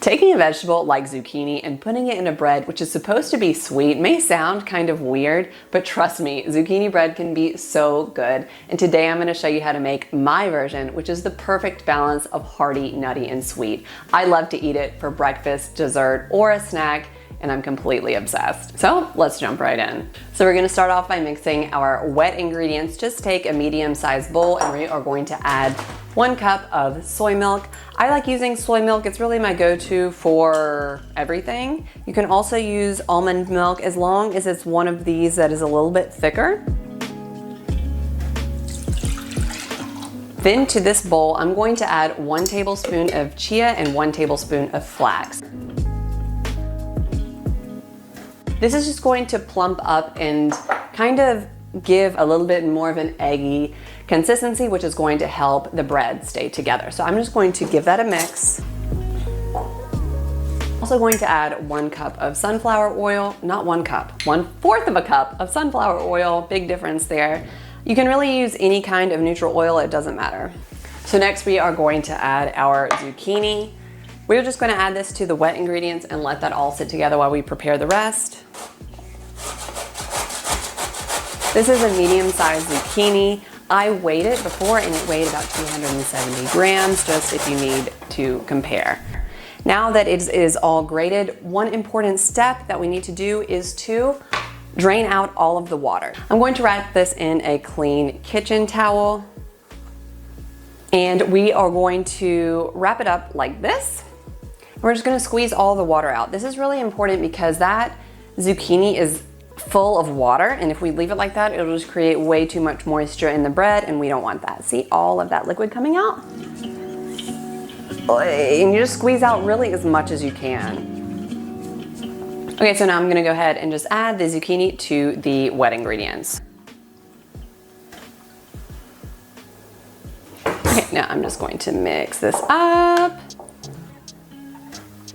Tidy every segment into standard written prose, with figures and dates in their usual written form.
Taking a vegetable like zucchini and putting it in a bread which is supposed to be sweet may sound kind of weird, but trust me, zucchini bread can be so good. And today I'm going to show you how to make my version, which is the perfect balance of hearty, nutty, and sweet. I love to eat it for breakfast, dessert, or a snack, and I'm completely obsessed. So let's jump right in. So we're gonna start off by mixing our wet ingredients. Just take a medium-sized bowl and we are going to add 1 cup of soy milk. I like using soy milk. It's really my go-to for everything. You can also use almond milk as long as it's one of these that is a little bit thicker. Then to this bowl, I'm going to add 1 tablespoon of chia and 1 tablespoon of flax. This is just going to plump up and kind of give a little bit more of an eggy consistency, which is going to help the bread stay together. So I'm just going to give that a mix. Also going to add 1 cup of sunflower oil, not 1 cup, 1/4 of a cup of sunflower oil, big difference there. You can really use any kind of neutral oil, it doesn't matter. So next we are going to add our zucchini. We're just going to add this to the wet ingredients and let that all sit together while we prepare the rest. This is a medium-sized zucchini. I weighed it before and it weighed about 270 grams, just if you need to compare. Now that it is all grated, one important step that we need to do is to drain out all of the water. I'm going to wrap this in a clean kitchen towel and we are going to wrap it up like this. We're just gonna squeeze all the water out. This is really important because that zucchini is full of water, and if we leave it like that, it'll just create way too much moisture in the bread, and we don't want that. See all of that liquid coming out? And you just squeeze out really as much as you can. Okay, so now I'm gonna go ahead and just add the zucchini to the wet ingredients. Okay, now I'm just going to mix this up.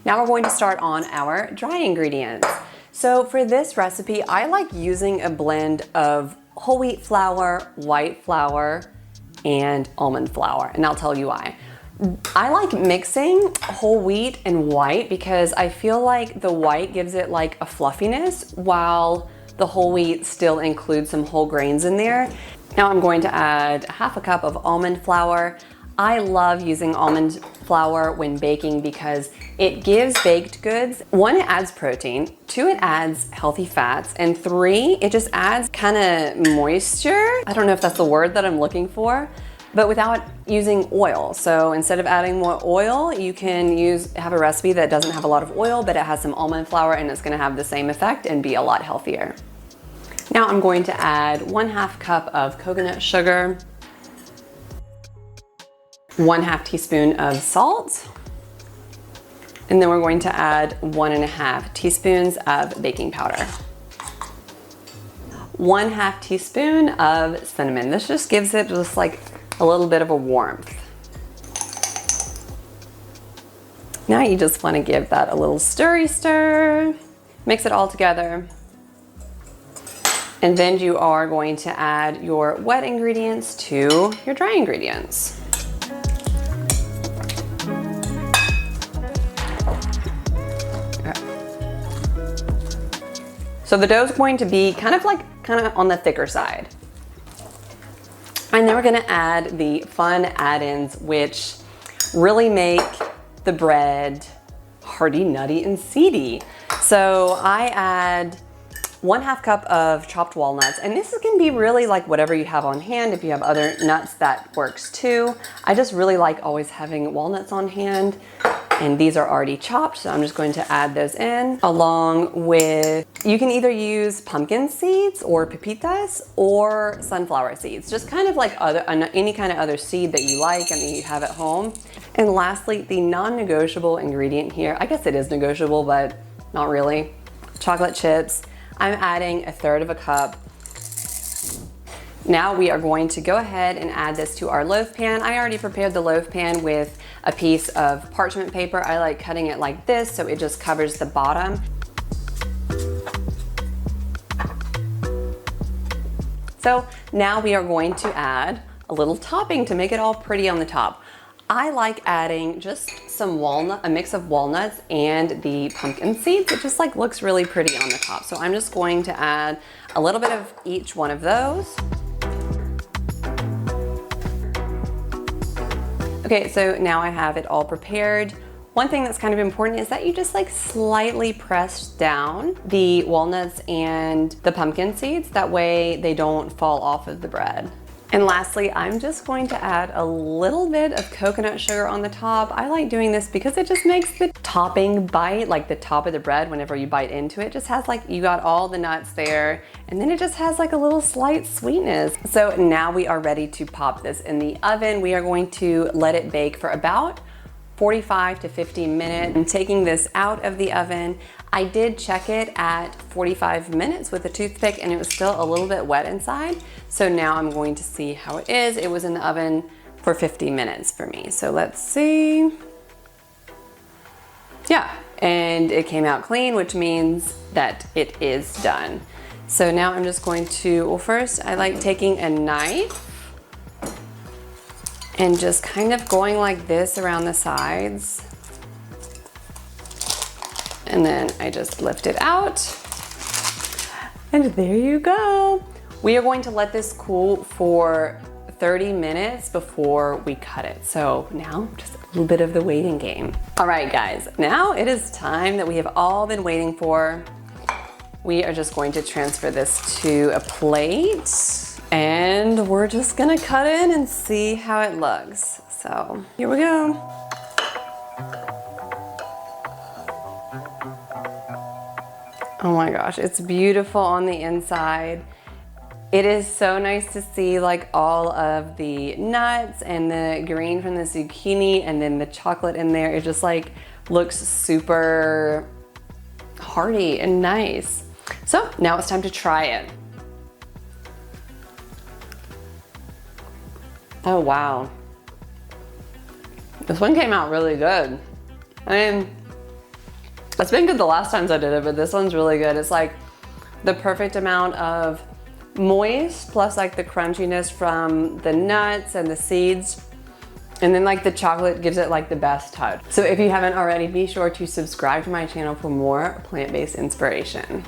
Now we're going to start on our dry ingredients. So for this recipe, I like using a blend of whole wheat flour, white flour, and almond flour, and I'll tell you why. I like mixing whole wheat and white because I feel like the white gives it like a fluffiness while the whole wheat still includes some whole grains in there. Now I'm going to add 1/2 cup of almond flour. I love using almond flour when baking because it gives baked goods, 1, it adds protein, 2, it adds healthy fats, and 3, it just adds kind of moisture. I don't know if that's the word that I'm looking for, but without using oil. So instead of adding more oil, you can have a recipe that doesn't have a lot of oil, but it has some almond flour and it's gonna have the same effect and be a lot healthier. Now I'm going to add 1/2 cup of coconut sugar, 1/2 teaspoon of salt, and then we're going to add 1.5 teaspoons of baking powder. 1/2 teaspoon of cinnamon. This just gives it just like a little bit of a warmth. Now you just want to give that a little stir. Mix it all together. And then you are going to add your wet ingredients to your dry ingredients. So the dough is going to be kind of on the thicker side. And then we're gonna add the fun add-ins, which really make the bread hearty, nutty, and seedy. So I add 1/2 cup of chopped walnuts, and this can be really like whatever you have on hand. If you have other nuts, that works too. I just really like always having walnuts on hand, and these are already chopped, so I'm just going to add those in, along with, you can either use pumpkin seeds or pepitas or sunflower seeds, just kind of like any kind of other seed that you like and that you have at home. And lastly, the non-negotiable ingredient here, I guess it is negotiable, but not really, chocolate chips. I'm adding 1/3 of a cup. Now we are going to go ahead and add this to our loaf pan. I already prepared the loaf pan with a piece of parchment paper. I like cutting it like this so it just covers the bottom. So now we are going to add a little topping to make it all pretty on the top. I like adding just some a mix of walnuts and the pumpkin seeds. It just like looks really pretty on the top. So I'm just going to add a little bit of each one of those. Okay, so now I have it all prepared. One thing that's kind of important is that you just like slightly press down the walnuts and the pumpkin seeds. That way they don't fall off of the bread. And lastly, I'm just going to add a little bit of coconut sugar on the top. I like doing this because it just makes the topping bite, like the top of the bread, whenever you bite into it, just has like, you got all the nuts there, and then it just has like a little slight sweetness. So now we are ready to pop this in the oven. We are going to let it bake for about 45 to 50 minutes. I'm taking this out of the oven. I did check it at 45 minutes with a toothpick and it was still a little bit wet inside. So now I'm going to see how it is. It was in the oven for 50 minutes for me. So let's see. Yeah, and it came out clean, which means that it is done. So now I'm just going to, well, first I like taking a knife and just kind of going like this around the sides. And then I just lift it out. And there you go. We are going to let this cool for 30 minutes before we cut it. So now just a little bit of the waiting game. All right, guys, now it is time that we have all been waiting for. We are just going to transfer this to a plate. And we're just gonna cut in and see how it looks. So here we go. Oh my gosh, it's beautiful on the inside. It is so nice to see like all of the nuts and the green from the zucchini and then the chocolate in there. It just like looks super hearty and nice. So now it's time to try it. Oh wow, this one came out really good. I mean, it's been good the last times I did it, but this one's really good. It's like the perfect amount of moist plus like the crunchiness from the nuts and the seeds. And then like the chocolate gives it like the best touch. So if you haven't already, be sure to subscribe to my channel for more plant-based inspiration.